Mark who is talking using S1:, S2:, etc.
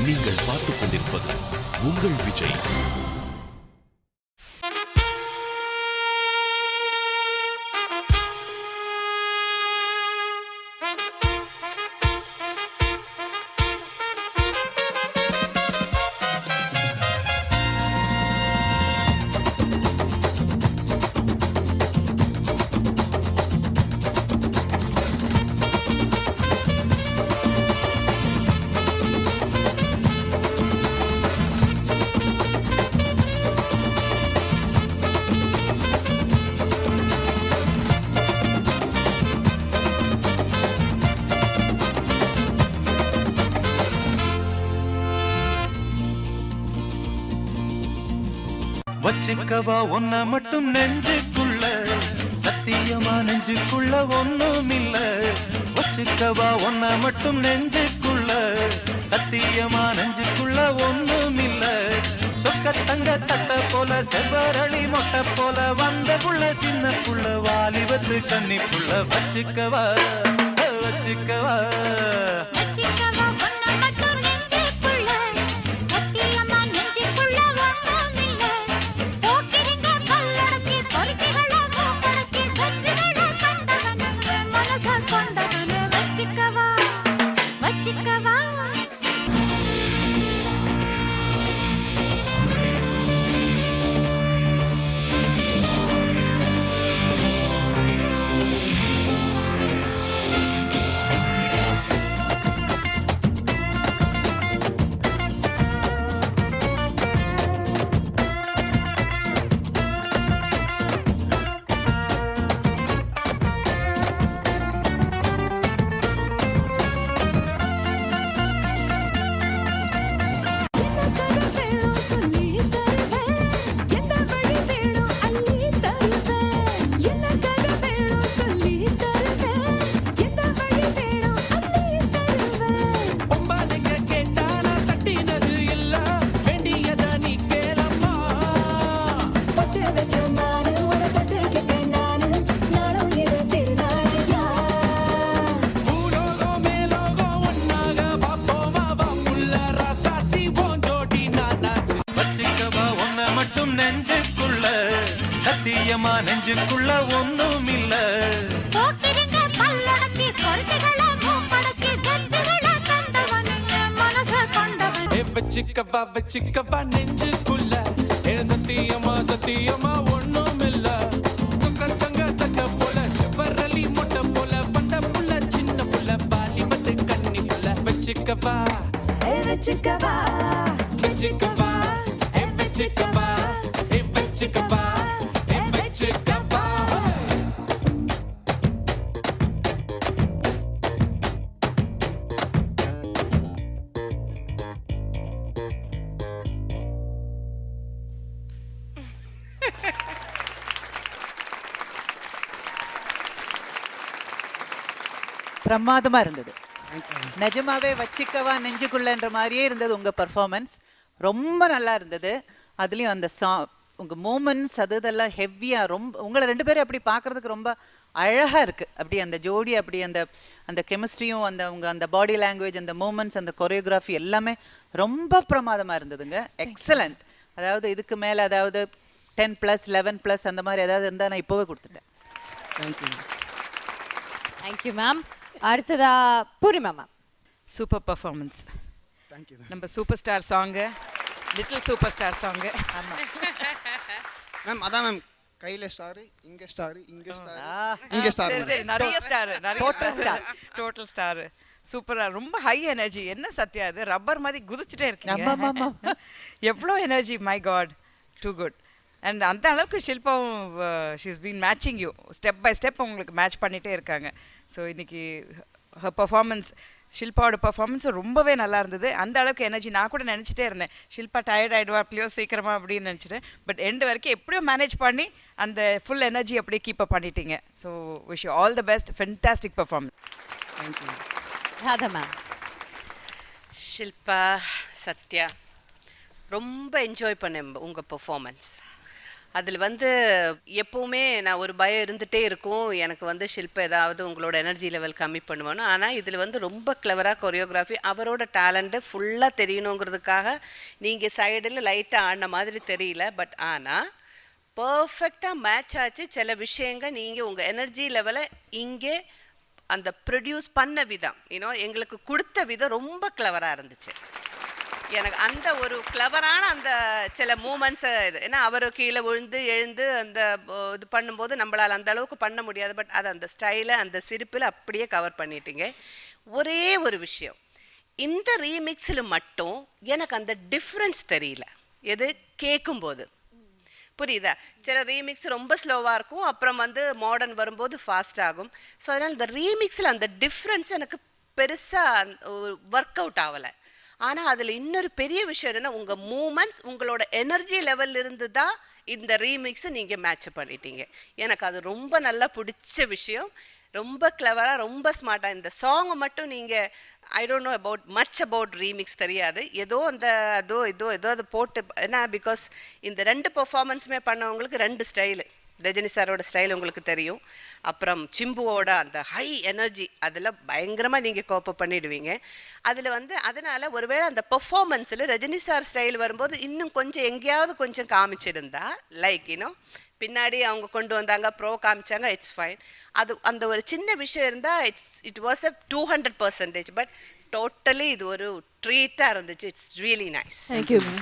S1: நீங்கள் பார்த்துக் கொண்டிருப்பது உங்கள் விஜய்.
S2: வச்சுக்கவா ஒன்ன மட்டும் நெஞ்சுக்குள்ள, சத்தியமா நெஞ்சுக்குள்ள ஒண்ணும் இல்ல. வச்சுக்கவா ஒன்ன மட்டும் நெஞ்சுக்குள்ள, சத்தியமா நெஞ்சுக்குள்ள ஒண்ணும் இல்ல. சொக்க தங்க தட்ட போல செவ்வரளி மொட்டை போல வந்த புள்ள சின்ன புள்ள வாலிபத்து கன்னி புள்ள. வச்சுக்கவா வச்சுக்கவா சத்தியமா நெஞ்சுக்குள்ள ஒண்ணும் இல்ல. வச்சுக்கவா வச்சுக்கவா நெஞ்சுக்குள்ள, சத்தியமா சத்தியமா ஒண்ணும் இல்ல. தங்க தட்ட போல செவ்வரளி மொட்டை போல வந்த புள்ள சின்ன புள்ள வாலிபத்து கன்னி புள்ள. வச்சுக்கவா வச்சுக்கவா வச்சுக்கவா வச்சுக்கவா வச்சுக்கவா.
S3: பிரமாதமா இருந்தது. நிஜமாவே வச்சிக்கவா நெஞ்சுக்குள்ளன்ற மாதிரியே இருந்தது உங்க பர்ஃபார்மன்ஸ். ரொம்ப நல்லா இருந்தது. அதுலயும் அந்த உங்க மூமெண்ட்ஸ் அது இதெல்லாம் ஹெவியா ரொம்ப உங்களை ரெண்டு பேரும் அப்படி பார்க்கறதுக்கு ரொம்ப அழகா இருக்கு. அப்படி அந்த ஜோடி அப்படி அந்த அந்த கெமிஸ்ட்ரியும் அந்த உங்க அந்த பாடி லாங்குவேஜ் அந்த மூமெண்ட்ஸ் அந்த கொரியோகிராஃபி எல்லாமே ரொம்ப பிரமாதமா இருந்ததுங்க. எக்ஸலண்ட். அதாவது இதுக்கு மேல அதாவது 10+, 11+ அந்த மாதிரி ஏதாவது இருந்தா நான் இப்போவே கொடுத்துட்டேன்.
S4: Thank you ma'am. அடுத்ததா பூர்ணிமா மேம்.
S5: Super performance. நம்ம super star song, little super star song.
S3: ஆமா
S6: மேம், அதான் மேம், கையில ஸ்டார், இங்க ஸ்டார், இங்க ஸ்டார், இங்க ஸ்டார்,
S5: சரி நிறைய ஸ்டார், டோட்டல் ஸ்டார். சூப்பரா, ரொம்ப ஹை எனர்ஜி. என்ன சத்யா இது ரப்பர் மாதிரி குதிச்சுட்டே இருக்கீங்க. எவ்வளோ energy, my god, too good. And அந்த அளவுக்கு ஷில்பாவும் she's been matching you step by step உங்களுக்கு மேட்ச் பண்ணிகிட்டே இருக்காங்க. ஸோ இன்னைக்கு பர்ஃபார்மன்ஸ், ஷில்பாவோட பர்ஃபார்மன்ஸ் ரொம்பவே நல்லா இருந்தது. அந்த அளவுக்கு எனர்ஜி நான் கூட நினச்சிட்டே இருந்தேன், ஷில்பா டயர்ட் ஆகிடுவா அப்படியோ சீக்கிரமா அப்படின்னு நினச்சிட்டேன். பட் எண்டு வரைக்கும் எப்படியோ மேனேஜ் பண்ணி அந்த ஃபுல் எனர்ஜி அப்படியே கீப் அப் பண்ணிட்டீங்க. So wish you all the best. Fantastic performance.
S6: Thank you.
S4: Radha ma'am.
S7: Shilpa, Sathya, ரொம்ப என்ஜாய் பண்ணேன் உங்கள் பர்ஃபார்மன்ஸ். அதில் வந்து எப்போவுமே நான் ஒரு பயம் இருந்துகிட்டே இருக்கும், எனக்கு வந்து ஷில்பா ஏதாவது உங்களோட எனர்ஜி லெவல் கம்மி பண்ணுவேன்னு. ஆனால் இதில் வந்து ரொம்ப கிளவராக கொரியோகிராஃபி, அவரோட டேலண்ட்டு ஃபுல்லாக தெரியணுங்கிறதுக்காக நீங்கள் சைடில் லைட்டாக ஆடின மாதிரி தெரியல, பட் ஆனால் பர்ஃபெக்டாக மேட்ச் ஆச்சு. சில விஷயங்கள் நீங்கள் உங்கள் எனர்ஜி லெவலை இங்கே அந்த ப்ரொடியூஸ் பண்ண விதம், எங்களுக்கு கொடுத்த விதம் ரொம்ப கிளவராக இருந்துச்சு. எனக்கு அந்த ஒரு கிளவரான அந்த சில மூமெண்ட்ஸை இது, ஏன்னா அவர் கீழே விழுந்து எழுந்து அந்த இது பண்ணும்போது நம்மளால் அந்த அளவுக்கு பண்ண முடியாது, பட் அது அந்த ஸ்டைலை அந்த சிரிப்பில் அப்படியே கவர் பண்ணிட்டீங்க. ஒரே ஒரு விஷயம், இந்த ரீமிக்ஸில் மட்டும் எனக்கு அந்த டிஃப்ரென்ஸ் தெரியல, எது கேட்கும்போது. புரியுதா? சில ரீமிக்ஸ் ரொம்ப ஸ்லோவாக இருக்கும், அப்புறம் வந்து மாடர்ன் வரும்போது ஃபாஸ்ட் ஆகும். ஸோ அதனால் இந்த ரீமிக்ஸில் அந்த டிஃப்ரென்ஸ் எனக்கு பெருசாக ஒர்க் அவுட் ஆகலை. ஆனால் அதில் இன்னொரு பெரிய விஷயம் என்னென்னா, உங்கள் மூமெண்ட்ஸ் உங்களோட எனர்ஜி லெவல் இருந்து தான் இந்த ரீமிக்ஸை நீங்கள் மேட்ச் பண்ணிட்டீங்க. எனக்கு அது ரொம்ப நல்லா பிடிச்ச விஷயம். ரொம்ப கிளவராக, ரொம்ப ஸ்மார்ட்டாக. இந்த சாங்கை மட்டும் நீங்கள் I don't know much about remix தெரியாது, ஏதோ அந்த ஏதோ அது போட்டு, ஏன்னா பிகாஸ் இந்த 2 பெர்ஃபார்மன்ஸுமே பண்ணவங்களுக்கு 2 ஸ்டைலு. ரஜினி சாரோட ஸ்டைல் உங்களுக்கு தெரியும், அப்புறம் சிம்புவோட அந்த ஹை எனர்ஜி, அதில் பயங்கரமாக நீங்கள் கோப்ப பண்ணிடுவீங்க. அதில் வந்து அதனால் ஒருவேளை அந்த பெர்ஃபார்மன்ஸில் ரஜினி சார் ஸ்டைல் வரும்போது இன்னும் கொஞ்சம் எங்கேயாவது கொஞ்சம் காமிச்சிருந்தா, லைக் பின்னாடி அவங்க கொண்டு வந்தாங்க, ப்ரோ காமிச்சாங்க, இட்ஸ் ஃபைன். அது அந்த ஒரு சின்ன விஷயம் இருந்தால் it was a 200%, but totally இது ஒரு ட்ரீட்டாக இருந்துச்சு. It's really nice.
S4: Thank you ma'am.